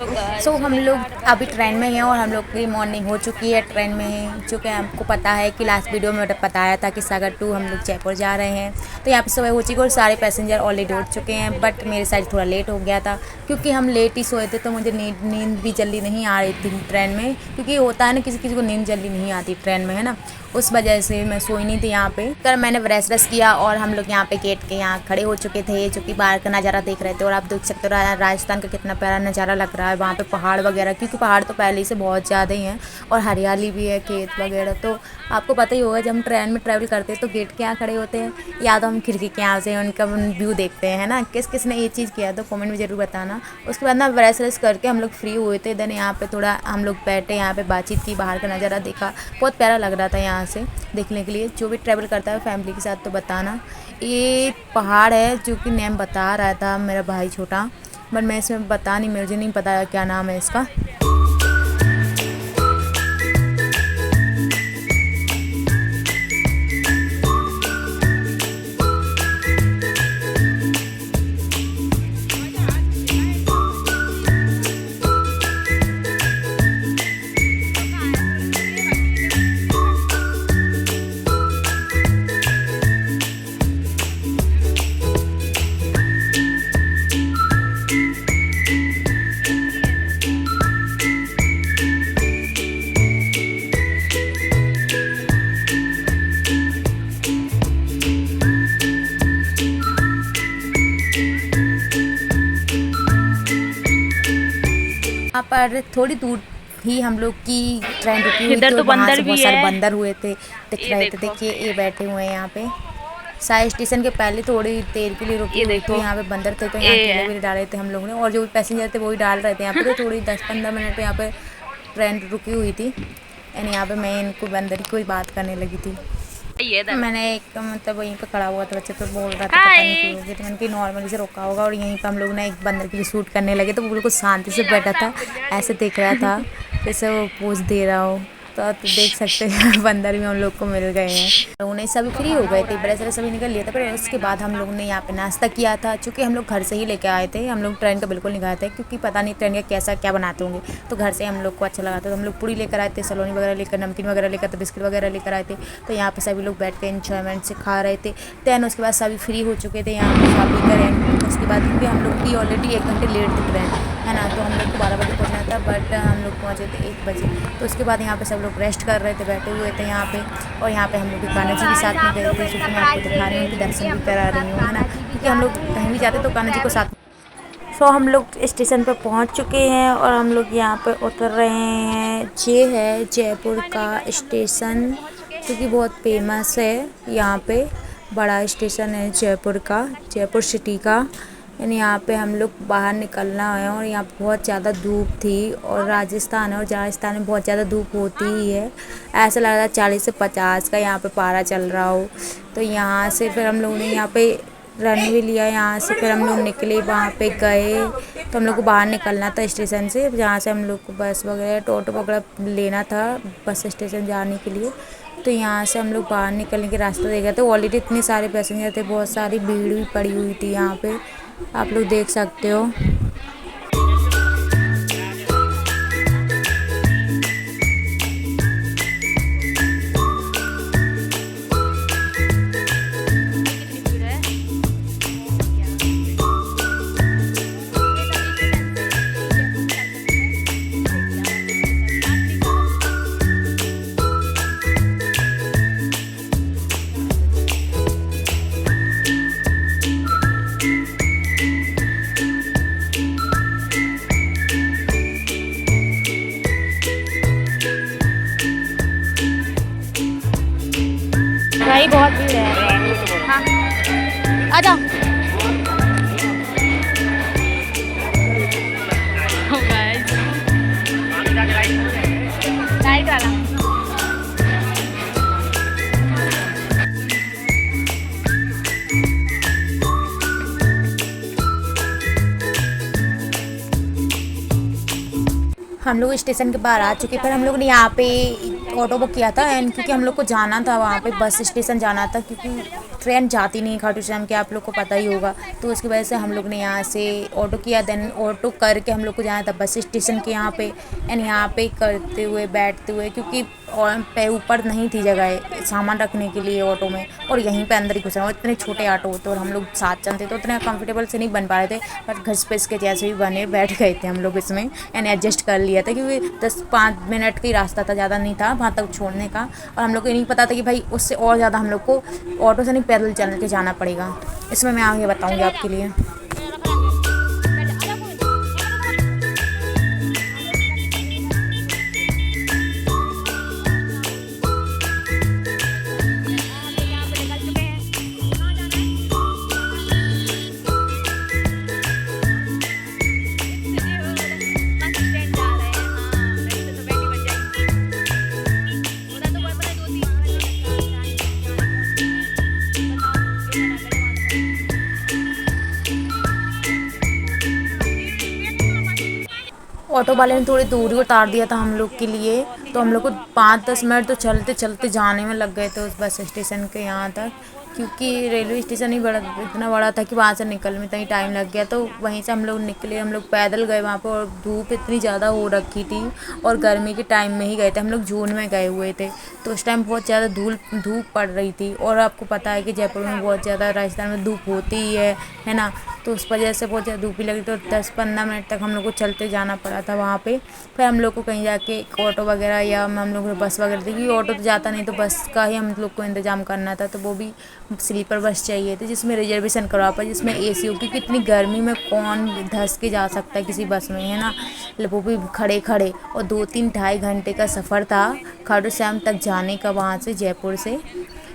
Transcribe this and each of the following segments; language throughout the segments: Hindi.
सो हम लोग अभी ट्रेन में हैं और हम लोग की मॉर्निंग हो चुकी है ट्रेन में। जो कि हमको पता है कि लास्ट वीडियो में बताया था कि सागर टू हम लोग जयपुर जा रहे हैं। तो यहाँ पे सुबह हो चुकी है और सारे पैसेंजर ऑलरेडी उठ चुके हैं। बट मेरे साइड थोड़ा लेट हो गया था क्योंकि हम लेट ही सोए थे, तो मुझे नींद भी जल्दी नहीं आ रही थी ट्रेन में। क्योंकि होता है ना, किसी किसी को नींद जल्दी नहीं आती ट्रेन में, है ना। उस वजह से मैं सोई नहीं थी यहाँ पे। कर मैंने ब्रश किया और हम लोग यहाँ पे गेट के यहाँ खड़े हो चुके थे, जो कि बाहर का नज़ारा देख रहे थे। और आप देख सकते हो राजस्थान का कितना प्यारा नज़ारा लग रहा है वहाँ पे, पहाड़ वगैरह। क्योंकि पहाड़ तो पहले से बहुत ज़्यादा ही हैं और हरियाली भी है, खेत वगैरह। तो आपको पता ही होगा, जब हम ट्रेन में ट्रैवल करते हैं तो गेट के यहाँ खड़े होते हैं या तो हम खिड़की के यहाँ से उनका व्यू देखते हैं, है ना। किस किस ने ये चीज़ किया तो कमेंट में ज़रूर बताना। उसके बाद ना ब्रश करके हम लोग फ्री हुए थे। देन यहाँ पे थोड़ा हम लोग बैठे, यहाँ पे बातचीत की, बाहर का नज़ारा देखा। बहुत प्यारा लग रहा था यहाँ से देखने के लिए। जो भी ट्रैवल करता है फैमिली के साथ तो बताना। ये पहाड़ है जो कि नेम बता रहा था मेरा भाई छोटा, बट मैं इसमें मुझे नहीं पता क्या नाम है इसका। यहाँ पर थोड़ी दूर ही हम लोग की ट्रेन रुकी हुई थी। तो बंदर भी बहुत सारे है। बंदर हुए थे, दिख रहे थे। देखिए ये बैठे हुए हैं यहाँ पे। सारे स्टेशन के पहले थोड़ी देर के लिए रुकी हुई थी, यहाँ पे बंदर थे तो यहाँ केले भी डाल रहे थे हम लोगों ने। और जो भी पैसेंजर थे वो भी डाल रहे थे यहाँ पे। तो थोड़ी 10-15 मिनट पे यहाँ पे ट्रेन रुकी हुई थी एंड यहाँ पे मैं इनको बंदर की कोई बात करने लगी थी। मैंने एक मतलब वहीं पे खड़ा हुआ था, बच्चे तो बोल रहा था पता नहीं क्यों होगी, तो मैंने कि नॉर्मली से रोका होगा। और यहीं पे हम लोग ना एक बंदर की शूट करने लगे, तो वो बिल्कुल शांति से बैठा था, ऐसे देख रहा था जैसे वो पोज दे रहा हो। तो देख सकते हैं बंदर भी हम लोग को मिल गए हैं। तो उन्हें सभी फ्री हो गए थे, ब्रश सभी निकल लिया था। पर उसके बाद हम लोग ने यहाँ पे नाश्ता किया था। चूँकि हम लोग घर से ही लेके आए थे, हम लोग ट्रेन का बिल्कुल नहीं खाए थे क्योंकि पता नहीं ट्रेन का कैसा क्या बनाते होंगे। तो घर से हम लोग को अच्छा लगा था, तो हम लोग पूरी लेकर आए थे, सलोनी वगैरह लेकर, नमकीन वगैरह लेकर, बिस्किट वगैरह लेकर आए थे। तो यहाँ पे सभी लोग बैठ के एंजॉयमेंट से खा रहे थे। दैन उसके बाद सभी फ्री हो चुके थे, यहाँ पर शॉपिंग करें। उसके बाद क्योंकि हम लोग की ऑलरेडी 1 घंटे लेट थी ट्रेन, है ना। तो हम लोग को 12 बजे पहुँचना था, बट हम लोग पहुँचे थे 1 बजे। तो उसके बाद यहाँ पे सब लोग रेस्ट कर रहे थे, बैठे हुए थे यहाँ पे। और यहाँ पे हम लोग कान्हा जी के साथ में गए थे, क्योंकि मैं आपको दिखा रही हूँ, उनके दर्शन भी करा रही हूँ, है ना। क्योंकि हम लोग कहीं भी जाते तो कान्हा जी को साथ। सो हम लोग स्टेशन पर पहुँच चुके हैं और हम लोग यहाँ पर उतर रहे हैं। ये है जयपुर का स्टेशन, जो कि बहुत फेमस है। यहाँ पे बड़ा स्टेशन है जयपुर का, जयपुर सिटी का। यानी यहाँ पे हम लोग बाहर निकलना है और यहाँ बहुत ज़्यादा धूप थी। और राजस्थान है और राजस्थान में बहुत ज़्यादा धूप होती ही है। ऐसा लग रहा है 40 से 50 का यहाँ पे पारा चल रहा हो। तो यहाँ से फिर हम लोगों ने यहाँ पे रन भी लिया। यहाँ से फिर हम लोग निकले, वहाँ पे गए। तो हम लोग को बाहर निकलना था स्टेशन से, जहाँ से हम लोग को बस वगैरह ऑटो वगैरह लेना था बस स्टेशन जाने के लिए। तो यहाँ से हम लोग बाहर निकलने के रास्ते देख रहे थे। ऑलरेडी इतने सारे पैसेंजर थे, बहुत सारी भीड़ भी पड़ी हुई थी यहाँ पे, आप लोग देख सकते हो। भाई बहुत भीड़ है। हाँ आ जाओ। लाइट वाला हम लोग स्टेशन के बाहर आ चुके। फिर हम लोग ने यहाँ पे ऑटो बुक किया था एंड क्योंकि हम लोग को जाना था वहाँ पे, बस स्टेशन जाना था, क्योंकि ट्रेन जाती नहीं खाटू श्याम के, आप लोग को पता ही होगा। तो उसकी वजह से हम लोग ने यहाँ से ऑटो किया, देन ऑटो करके हम लोग को जाना था बस स्टेशन के यहाँ पे। एंड यहाँ पे करते हुए बैठते हुए, क्योंकि पे ऊपर नहीं थी जगह सामान रखने के लिए ऑटो में, और यहीं पे अंदर ही घुसना, और इतने छोटे ऑटो होते और हम लोग 7 जन थे तो उतने कंफर्टेबल से नहीं बन पा रहे थे, बट घस पे इसके जैसे भी बने बैठ गए थे हम लोग इसमें। एंड एडजस्ट कर लिया था, क्योंकि 10-5 मिनट का ही रास्ता था, ज़्यादा नहीं था वहाँ तक छोड़ने का। और हम लोग को ये नहीं पता था कि भाई उससे और ज़्यादा हम लोग को ऑटो से नहीं पैदल चल के जाना पड़ेगा। इसमें मैं आगे बताऊँगी आपके लिए। ऑटो वाले ने थोड़ी दूरी उतार दिया था हम लोग के लिए, तो हम लोग को 5-10 मिनट तो चलते चलते जाने में लग गए थे उस बस स्टेशन के यहाँ तक, क्योंकि रेलवे स्टेशन ही इतना बड़ा था कि वहाँ से निकलने में इतना ही टाइम लग गया। तो वहीं से हम लोग निकले, हम लोग पैदल गए वहाँ पर, और धूप इतनी ज़्यादा हो रखी थी, और गर्मी के टाइम में ही गए थे हम लोग, जून में गए हुए थे, तो उस टाइम बहुत ज़्यादा धूप पड़ रही थी। और आपको पता है कि जयपुर में बहुत ज़्यादा, राजस्थान में धूप होती ही है ना, तो उस वजह से बहुत ज़्यादा धूप ही लगी। तो 10-15 मिनट तक हम लोग को चलते जाना पड़ा था वहाँ पे। फिर हम लोग को कहीं जाके एक ऑटो वगैरह, या हम लोग बस वगैरह थी, क्योंकि ऑटो तो जाता नहीं, तो बस का ही हम लोग को इंतज़ाम करना था। तो वो भी स्लीपर बस चाहिए थी जिसमें रिजर्वेशन करवा पाए, जिसमें AC हो, क्योंकि इतनी गर्मी में कौन धंस के जा सकता है किसी बस में, है ना, वो भी खड़े खड़े। और 2-3-2.5 घंटे का सफ़र था खाटू श्याम तक जाने का वहाँ से, जयपुर से।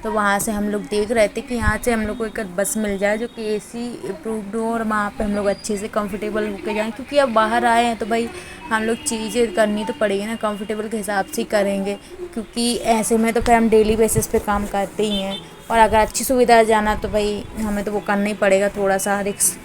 तो वहाँ से हम लोग देख रहे थे कि यहाँ से हम लोग को एक बस मिल जाए जो कि AC अप्रूव्ड हो, और वहाँ पे हम लोग अच्छे से कंफर्टेबल होकर जाएं, क्योंकि अब बाहर आए हैं तो भाई हम लोग चीज़ें करनी तो पड़ेगी ना, कंफर्टेबल के हिसाब से ही करेंगे, क्योंकि ऐसे में तो फिर हम डेली बेसिस पे काम करते ही हैं। और अगर अच्छी सुविधा जाना तो भाई हमें तो वो करना ही पड़ेगा, थोड़ा सा रिस्क।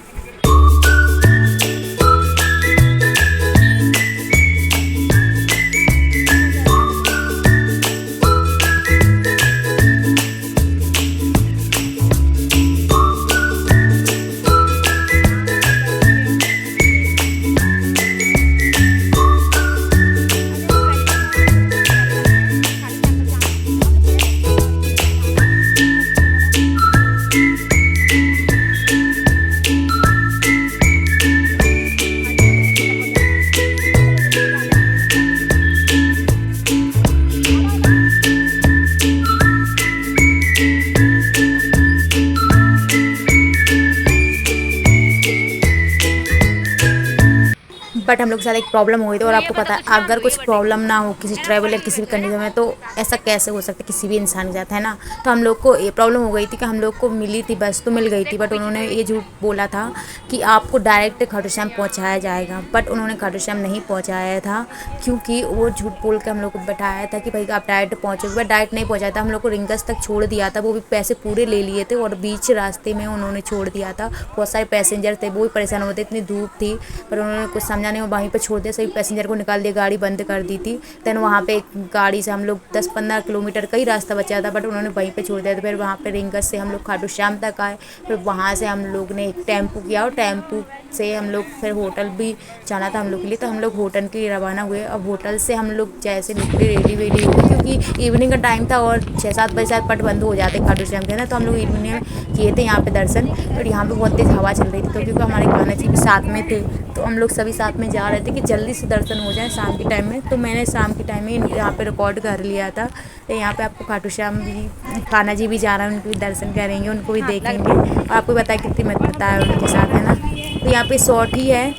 बट हम लोग के साथ एक प्रॉब्लम हुई थी, और आपको पता है अगर कुछ प्रॉब्लम ना हो किसी ट्रैवल या किसी भी कंडीशन में, तो ऐसा कैसे हो सकता है किसी भी इंसान के साथ, है ना। तो हम लोग को ये प्रॉब्लम हो गई थी कि हम लोग को मिली थी बस, तो मिल गई थी, बट उन्होंने ये झूठ बोला था कि आपको डायरेक्ट खाटू श्याम पहुँचाया जाएगा। बट उन्होंने खाटू श्याम नहीं पहुँचाया था, क्योंकि वो झूठ बोल के हम लोग को बैठाया था कि भाई आप डायरेक्ट पहुँचोगे, बट डायरेक्ट नहीं पहुँचाया था। हम लोग को रिंगस तक छोड़ दिया था, वो भी पैसे पूरे ले लिए थे, और बीच रास्ते में उन्होंने छोड़ दिया था। बहुत सारे पैसेंजर थे, वो भी परेशान होते, इतनी धूप थी, पर उन्होंने कुछ समझा नहीं, वहीं पर छोड़ दिया, सभी पैसेंजर को निकाल दिया, गाड़ी बंद कर दी थी। देन वहाँ पे एक गाड़ी से हम लोग 10-15 किलोमीटर का ही रास्ता बचा था, बट उन्होंने वहीं पे छोड़ दिया था। फिर वहाँ पे रिंगस से हम लोग खाटू श्याम तक आए, फिर वहाँ से हम लोग ने एक टेम्पू किया, और टेम्पू से हम लोग फिर होटल भी जाना था हम लोग के लिए, तो हम लोग होटल के लिए रवाना हुए। अब होटल से हम लोग जैसे निकले रेडी वेडी हुए, क्योंकि इवनिंग का टाइम था और 6-7 बजे साथ पट बंद हो जाते खाटू श्याम के, ना। तो हम लोग इवनिंग में किए थे यहाँ पे दर्शन, और यहाँ पे बहुत तेज़ हवा चल रही थी, तो क्योंकि हमारे कान्हा जी भी साथ में थे, तो हम लोग सभी साथ में जा रहे थे कि जल्दी से दर्शन हो जाए शाम के टाइम में। तो मैंने शाम के टाइम में यहाँ पे रिकॉर्ड कर लिया था। तो यहाँ पे आपको खाटू श्याम भी, कान्हा जी भी जा रहा है, उनको भी दर्शन करेंगे, उनको भी देखेंगे, और आपको पता है कितनी मित्रता है उनके साथ, है ना। तो यहाँ पे शॉर्ट ही है,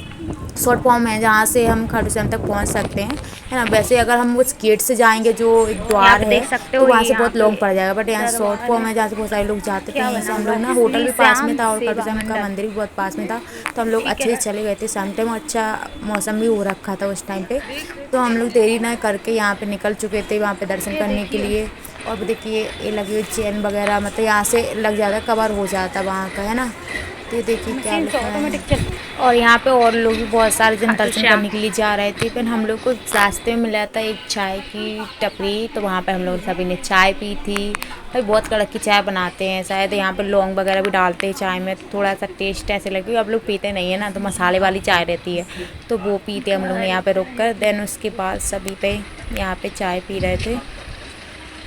शॉर्ट फॉर्म है जहाँ से हम खाटू श्याम तक पहुँच सकते हैं, है ना। वैसे अगर हम उस गेट से जाएंगे जो एक द्वार है, तो वहाँ से बहुत लॉन्ग पड़ जाएगा, बट यहाँ शॉर्ट फॉर्म है जहाँ से बहुत सारे लोग जाते थे। यहाँ से हम लोग ना, होटल भी पास में था और खाटू श्याम का मंदिर भी बहुत पास में था, तो हम लोग अच्छे से चले गए थे। शाम टाइम अच्छा मौसम भी हो रखा था उस टाइम पे, तो हम लोग देरी ना करके यहाँ पे निकल चुके थे वहाँ पे दर्शन करने के लिए। और देखिए ये लगी हुई चेन वगैरह, मतलब यहाँ से लग जाता, कवर हो जाता वहाँ का, है ना। तो ये देखिए क्या मशीन से लिखा है। ऑटोमेटिक चल। और यहाँ पे और लोग भी बहुत सारे जन दर्शन अच्छा। करने के लिए जा रहे थे, फिर हम लोग को रास्ते में मिला था एक चाय की टपरी, तो वहाँ पे हम लोग सभी ने चाय पी थी। भाई बहुत कड़क की चाय बनाते हैं, शायद यहाँ पे लौंग वगैरह भी डालते हैं चाय में, थोड़ा सा टेस्ट ऐसे लगे। अब लोग पीते नहीं है ना, तो मसाले वाली चाय रहती है, तो वो पीते हम लोग ने यहाँ पे रुक कर। देन उसके बाद सभी पे यहाँ पे चाय पी रहे थे।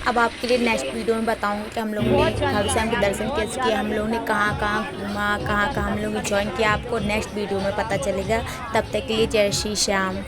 अब आपके लिए नेक्स्ट वीडियो में बताऊंगी कि हम लोगों ने खाटूश्याम के दर्शन कैसे किए, हम लोगों ने कहाँ कहाँ घूमा, कहाँ कहाँ हम लोग ज्वाइन किया, आपको नेक्स्ट वीडियो में पता चलेगा। तब तक के लिए जय श्री श्याम।